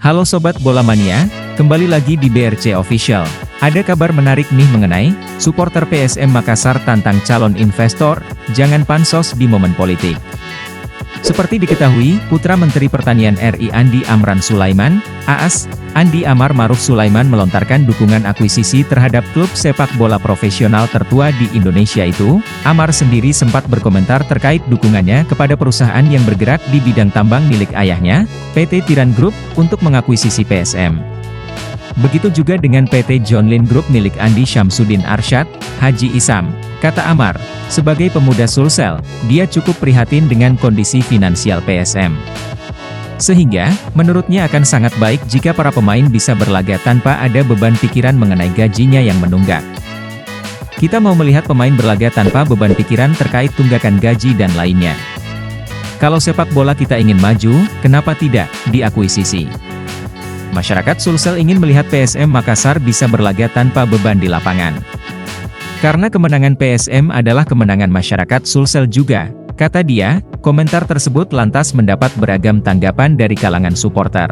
Halo Sobat Bola Mania, kembali lagi di BRC Official. Ada kabar menarik nih mengenai supporter PSM Makassar tantang calon investor, jangan pansos di momen politik. Seperti diketahui, Putra Menteri Pertanian RI Andi Amran Sulaiman, AAS, Andi Amar Maruf Sulaiman melontarkan dukungan akuisisi terhadap klub sepak bola profesional tertua di Indonesia itu. Amar sendiri sempat berkomentar terkait dukungannya kepada perusahaan yang bergerak di bidang tambang milik ayahnya, PT Tiran Group, untuk mengakuisisi PSM. Begitu juga dengan PT John Lin Group milik Andi Syamsuddin Arsyad, Haji Isam. Kata Amar, sebagai pemuda Sulsel, dia cukup prihatin dengan kondisi finansial PSM. Sehingga, menurutnya akan sangat baik jika para pemain bisa berlaga tanpa ada beban pikiran mengenai gajinya yang menunggak. Kita mau melihat pemain berlaga tanpa beban pikiran terkait tunggakan gaji dan lainnya. Kalau sepak bola kita ingin maju, kenapa tidak diakuisisi? Masyarakat Sulsel ingin melihat PSM Makassar bisa berlaga tanpa beban di lapangan. Karena kemenangan PSM adalah kemenangan masyarakat Sulsel juga, kata dia. Komentar tersebut lantas mendapat beragam tanggapan dari kalangan supporter.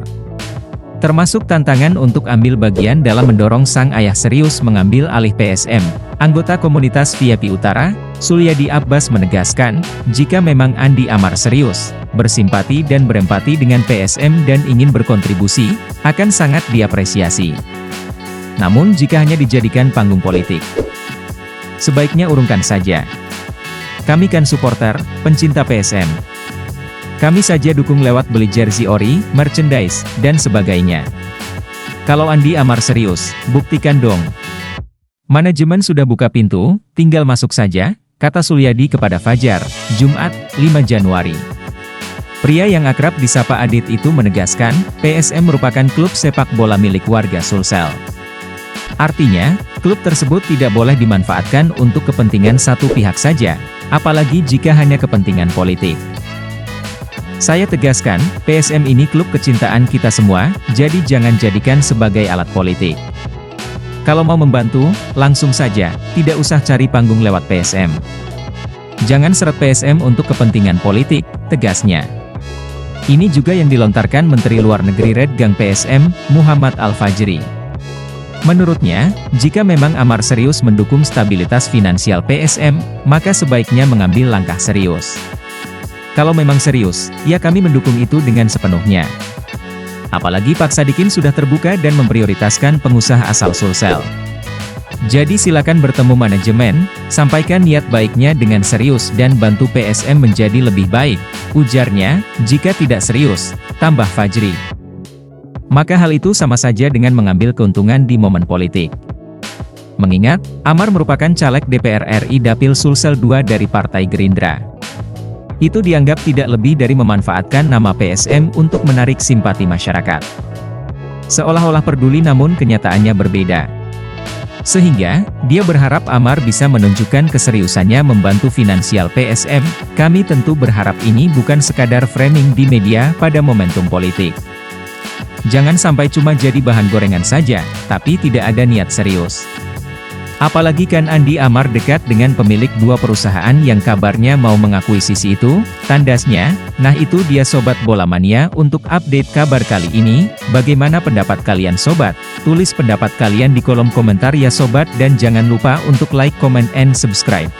Termasuk tantangan untuk ambil bagian dalam mendorong sang ayah serius mengambil alih PSM. Anggota komunitas VIP Utara, Sulyadi Abbas menegaskan, jika memang Andi Amar serius, bersimpati dan berempati dengan PSM dan ingin berkontribusi, akan sangat diapresiasi. Namun jika hanya dijadikan panggung politik, sebaiknya urungkan saja. Kami kan supporter, pencinta PSM. Kami saja dukung lewat beli jersey ori, merchandise, dan sebagainya. Kalau Andi Amar serius, buktikan dong. Manajemen sudah buka pintu, tinggal masuk saja, kata Sulyadi kepada Fajar, Jumat, 5 Januari. Pria yang akrab disapa Adit itu menegaskan, PSM merupakan klub sepak bola milik warga Sulsel. Artinya, klub tersebut tidak boleh dimanfaatkan untuk kepentingan satu pihak saja, apalagi jika hanya kepentingan politik. Saya tegaskan, PSM ini klub kecintaan kita semua, jadi jangan jadikan sebagai alat politik. Kalau mau membantu, langsung saja, tidak usah cari panggung lewat PSM. Jangan seret PSM untuk kepentingan politik, tegasnya. Ini juga yang dilontarkan Menteri Luar Negeri Redgang PSM, Muhammad Al-Fajri. Menurutnya, jika memang Amar serius mendukung stabilitas finansial PSM, maka sebaiknya mengambil langkah serius. Kalau memang serius, ya kami mendukung itu dengan sepenuhnya. Apalagi Pak Sadikin sudah terbuka dan memprioritaskan pengusaha asal Sulsel. Jadi silakan bertemu manajemen, sampaikan niat baiknya dengan serius dan bantu PSM menjadi lebih baik, ujarnya. Jika tidak serius, tambah Fajri, maka hal itu sama saja dengan mengambil keuntungan di momen politik. Mengingat, Amar merupakan caleg DPR RI Dapil Sulsel II dari Partai Gerindra. Itu dianggap tidak lebih dari memanfaatkan nama PSM untuk menarik simpati masyarakat. Seolah-olah peduli namun kenyataannya berbeda. Sehingga, dia berharap Amar bisa menunjukkan keseriusannya membantu finansial PSM. Kami tentu berharap ini bukan sekadar framing di media pada momentum politik. Jangan sampai cuma jadi bahan gorengan saja, tapi tidak ada niat serius. Apalagi kan Andi Amar dekat dengan pemilik dua perusahaan yang kabarnya mau mengakuisisi itu, tandasnya. Nah itu dia Sobat Bola Mania untuk update kabar kali ini. Bagaimana pendapat kalian Sobat? Tulis pendapat kalian di kolom komentar ya Sobat dan jangan lupa untuk like, comment, and subscribe.